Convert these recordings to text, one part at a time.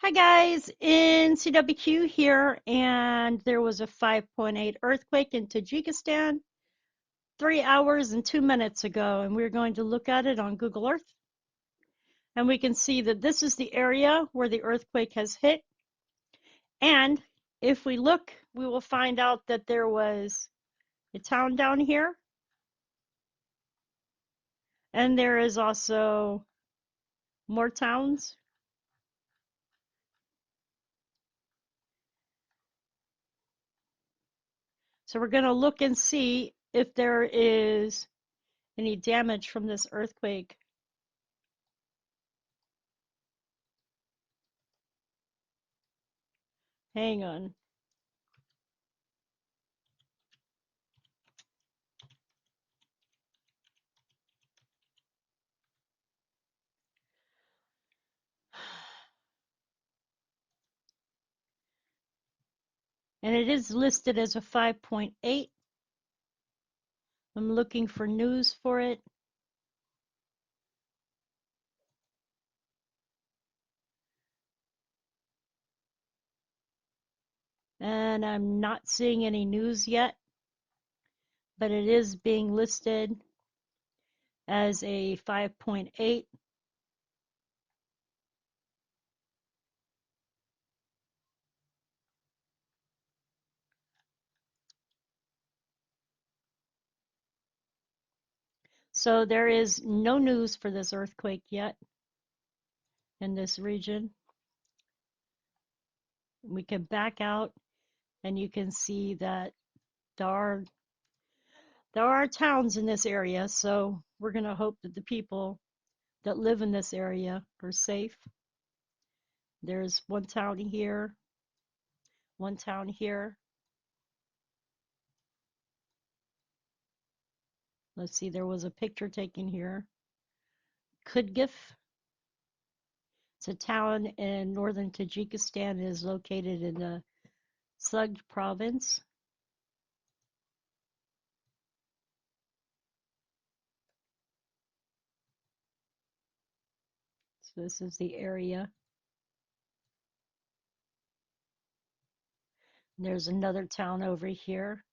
Hi guys, NCWQ here, and there was a 5.8 earthquake in Tajikistan 3 hours and 2 minutes ago, and we're going to look at it on Google Earth. And we can see that this is the area where the earthquake has hit. And if we look, we will find out that there was a town down here. And there is also more towns. So we're going to look and see if there is any damage from this earthquake. Hang on. And it is listed as a 5.8. I'm looking for news for it. And I'm not seeing any news yet, but it is being listed as a 5.8. So there is no news for this earthquake yet in this region. We can back out and you can see that there are towns in this area, so we're going to hope that the people that live in this area are safe. There's one town here, one town here. Let's see, there was a picture taken here. Kudgif. It's a town in northern Tajikistan. It is located in the Sugd province. So this is the area. There's another town over here.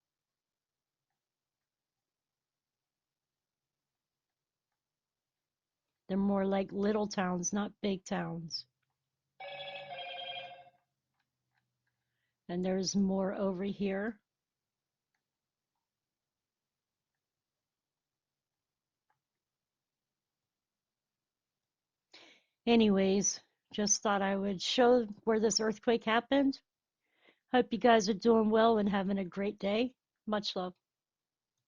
They're more like little towns, not big towns. And there's more over here. Anyways, just thought I would show where this earthquake happened. Hope you guys are doing well and having a great day. Much love.